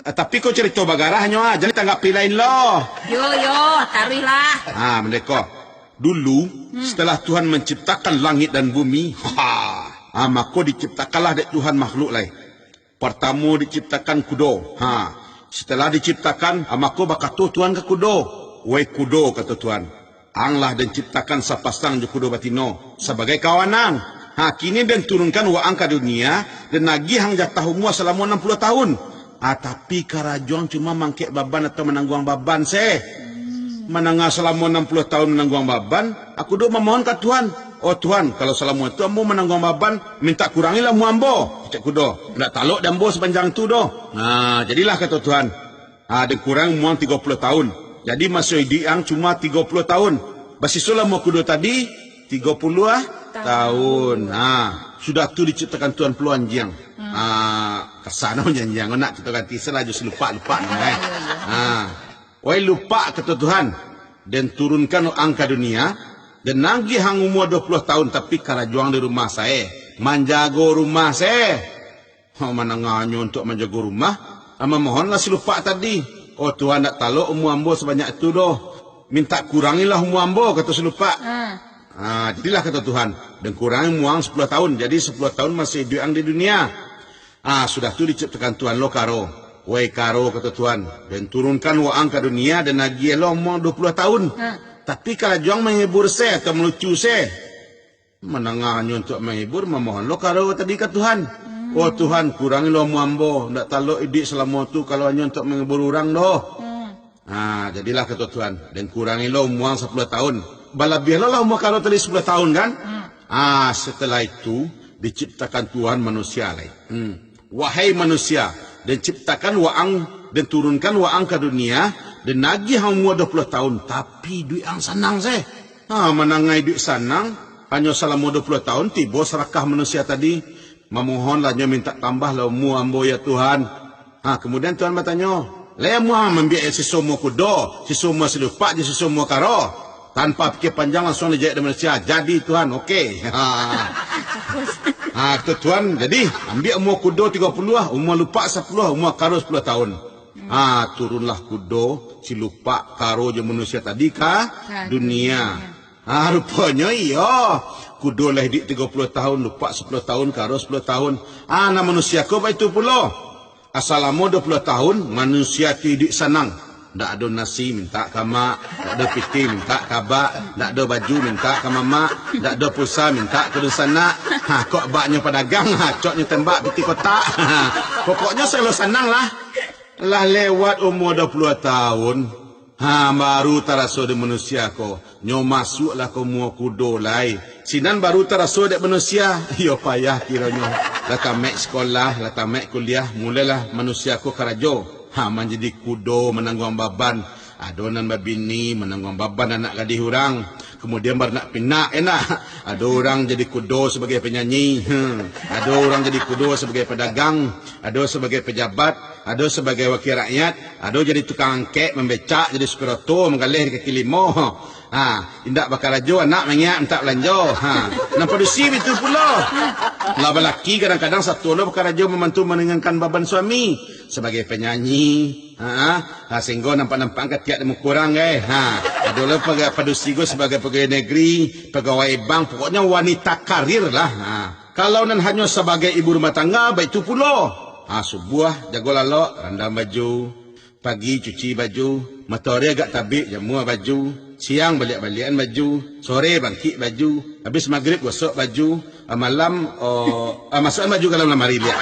Tapi kau cerita bagarahnya, jangan tanggapi lain loh. Yo, taruhlah. Merdeka. Dulu, setelah Tuhan menciptakan langit dan bumi, maka diciptakanlah dek Tuhan makhluk lain. Pertama diciptakan kudo. Setelah diciptakan, maka bakatu Tuhan ke kudo. Wei kudo kata Tuhan. Anglah dan ciptakan sapasang je kudo batino sebagai kawanan. Kini dan turunkan wa angka dunia dan nagih hang jatah umur selama 60 tahun. Tapi karajuang cuma mangkek baban atau menangguang baban menangah selama 60 tahun menangguang baban, aku duk memohon ke Tuhan. Oh Tuhan, kalau selama itu ambo menangguang baban, minta kurangilah mu ambo. Cek kudo, nak taluk dan ambo sepanjang tu doh. Jadilah kata Tuhan. Dan kurang muang 30 tahun. Jadi masa diang cuma 30 tahun. Basisulah mu kudo tadi 30 tahun. Sudah tu diciptakan Tuhan peluang jiang. Kesana janjang nak kita ganti selaju lupa. Wai lupa kata Tuhan dan turunkan angka dunia dan nagih hang umur 20 tahun tapi karajuang di rumah saya menjago rumah saya. Mananganyo untuk menjaga rumah mohonlah si lupa tadi. Oh Tuhan nak taluk umur ambo sebanyak itu doh, minta kurangilah umur ambo kata si lupa. Jadilah kata Tuhan dan kurangi muang 10 tahun, jadi 10 tahun masih diang di dunia. Sudah tu diciptakan Tuhan lo karo. Wai karo kata Tuhan dan turunkan wa angka dunia dan nagih lo umur 20 tahun. Tapi kalau juang menghibur saya atau melucu saya, menangahnya untuk menghibur memohon lo karo tadi ke Tuhan. Oh Tuhan kurangi lo umur ambo, ndak taluk idik selama tu kalau hanya untuk menghibur orang doh. Jadilah kata Tuhan dan kurangi lo umur 10 tahun. Balabih lo lah umur karo tadi 10 tahun kan? Setelah itu diciptakan Tuhan manusia lain. Wahai manusia, dan ciptakan waang dan turunkan waang ke dunia dan nagih umur 20 tahun tapi duit ang senang saya. Menangai duit senang hanya selama 20 tahun tiba serakah manusia tadi memohonlah minta tambah lah umur ambo ya Tuhan. Kemudian Tuhan bertanya, "Le mu membiak si semua kudo, si semua selupa je si semua karo." Tanpa fikir panjang langsung dijaya manusia. Jadi Tuhan, okey. Kata Tuhan, jadi ambil umur kudo 30, umur lupa 10, umur karo 10 tahun. Turunlah kudo, si lupa karo je manusia tadi ke dunia. Rupanya iya. Kudo lah hidup 30 tahun, lupa 10 tahun, karo 10 tahun. Nah manusia kau itu pula. Asalamu 20 tahun, manusia hidup senang. Tak ada nasi minta ke mak, tak ada piti minta ke abak, tak ada baju minta ke mamak, tak ada pulsa minta ke sana. Kok baknya pedagang, coknya tembak piti kotak. Pokoknya selalu senang lah. Lah lewat umur 20 tahun, baru terasa di manusia ko. Nyo masuklah ke umur kudo lai. Sinan baru terasa di manusia. Yo payah kiranya. Lah tamat sekolah, lah tamat kuliah, mulailah manusia ko karajo. Menjadi kudo menanggung baban. Adonan babini menanggung baban anak gadis orang. Kemudian baru nak pinak enak. Ada orang jadi kudo sebagai penyanyi. Ada orang jadi kudo sebagai pedagang. Ada sebagai pejabat. Ada sebagai wakil rakyat. Ada jadi tukang angkek, membecak, jadi supir auto, menggalih di kaki limo. Indak bakal rajo anak mengiak minta belanja. Nampak dusi itu pula. Laba laki kadang-kadang satu lo bakal rajo membantu meninggalkan beban suami sebagai penyanyi. Sehingga nampak-nampak ketiak demo kurang Ada lo padusi go sebagai pegawai negeri, pegawai bank, pokoknya wanita karir lah. Kalau nan hanya sebagai ibu rumah tangga, baik itu pula. Subuh jago lalok, randam baju, pagi cuci baju, matahari agak tabik, jamu baju, siang balik-balikan baju, sore bangkit baju, habis maghrib gosok baju, malam masukkan baju ke dalam lemari dia.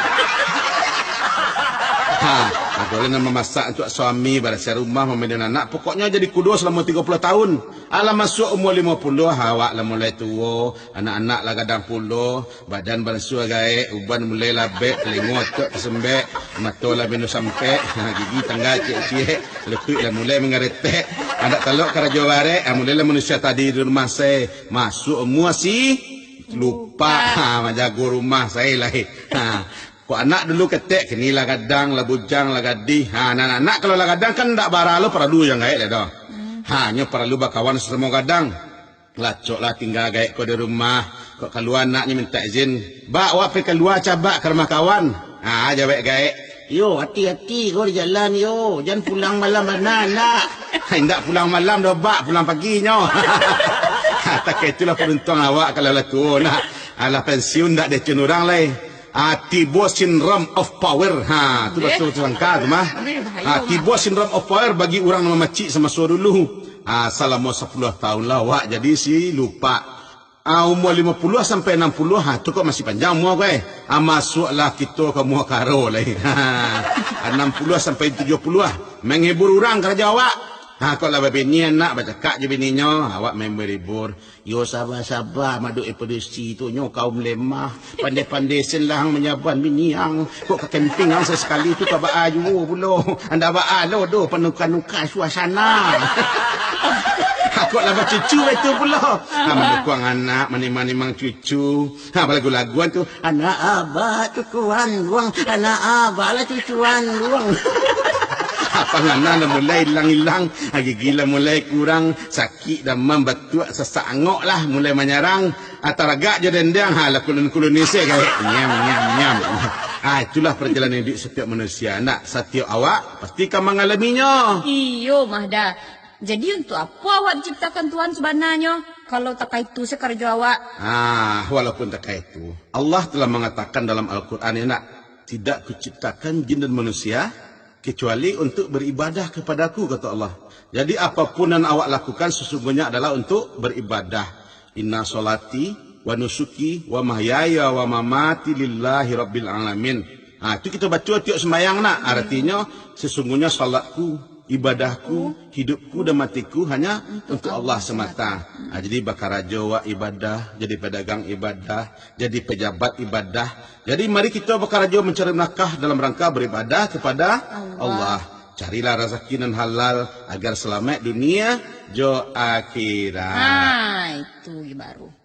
Boleh nak memasak untuk suami, bersih rumah, memandikan anak. Pokoknya jadi kudo selama 30 tahun. Alam masuk umur 50, awak lah mulai tua, anak-anak lah kadang puluh, badan basuh gaek, uban mulai labek, telinga otak kesembek, mata lah benda sampai, gigi tangga cik-cik, lekuk lah mulai mengeretek. Anak taluk karajo barek, mulailah manusia tadi di rumah saya masuk umur si lupa menjaga rumah saya lah. Kok anak dulu ketek, kinilah gadang, lah bujang, lah gadih. Anak-anak kalau lah gadang kan tak bara lo perlu yang gaek lah dah. Hanya perlu bakawan sesama gadang. Lacok lah tinggal gaek kau di rumah. Kok keluar anaknya minta izin. Bak, wap keluar cabak ke rumah kawan. Jawab gaek. Yo, hati-hati kau di jalan yo. Jangan pulang malam mana nak. Hendak pulang malam dah bak pulang paginya. Tak itulah peruntung awak kalau lah tu nak. Alah pensiun tak ada cun orang lain. Tibo syndrome of power. Tu betul sangka tu mah. Tibo syndrome of power bagi orang nama makcik sama suara dulu. Selama 10 tahun lah awak jadi si lupa. Umur 50 sampai 60 tu kok masih panjang umur kau. Masuklah kita ke muak karo lah. 60 sampai 70 menghibur orang kerja awak. Kau lah bini nak bercakap je bininya. Awak main berhibur. Yo sabar-sabar maduk produksi tu. Nyo kaum lemah. Pandai-pandai selang menyaban bini yang. Kok ke camping yang sesekali tu kau ba'a juga pula. Anda ba'a lo do penuka-nuka suasana. Kok lah cucu itu pula. Mendukung anak mani-mani mang cucu. Lagu-laguan tu. Anak abah cucuan luang. Anak abah lah cucuan luang. Panganan dah mulai hilang-hilang. Gigi lah mulai kurang. Sakit dan membatuk sesangok lah. Mulai menyerang. Ataragak je dendang. Lah kulun-kulun ni saya kayak nyam-nyam-nyam. Itulah perjalanan hidup setiap manusia. Nak setiap awak pastikan mengalaminya. Iyo Mahda. Jadi untuk apa awak diciptakan Tuhan sebenarnya? Kalau tak kait itu sekerja awak. Walaupun tak kait itu. Allah telah mengatakan dalam Al-Quran nak. Tidak kuciptakan jin dan manusia. Kecuali untuk beribadah kepadaku, kata Allah. Jadi apapun yang awak lakukan sesungguhnya adalah untuk beribadah. Inna solati wa nusuki wa mahyaya wa mamati lillahi rabbil alamin. Itu kita baca tiap sembahyang nak. Artinya sesungguhnya salatku, ibadahku, hidupku dan matiku hanya untuk Allah semata. Jadi bakar raja wa ibadah, jadi pedagang ibadah, jadi pejabat ibadah. Jadi mari kita bakar raja mencari nafkah dalam rangka beribadah kepada Allah. Carilah rezeki dan halal agar selamat dunia jo akhirat. Itu baru.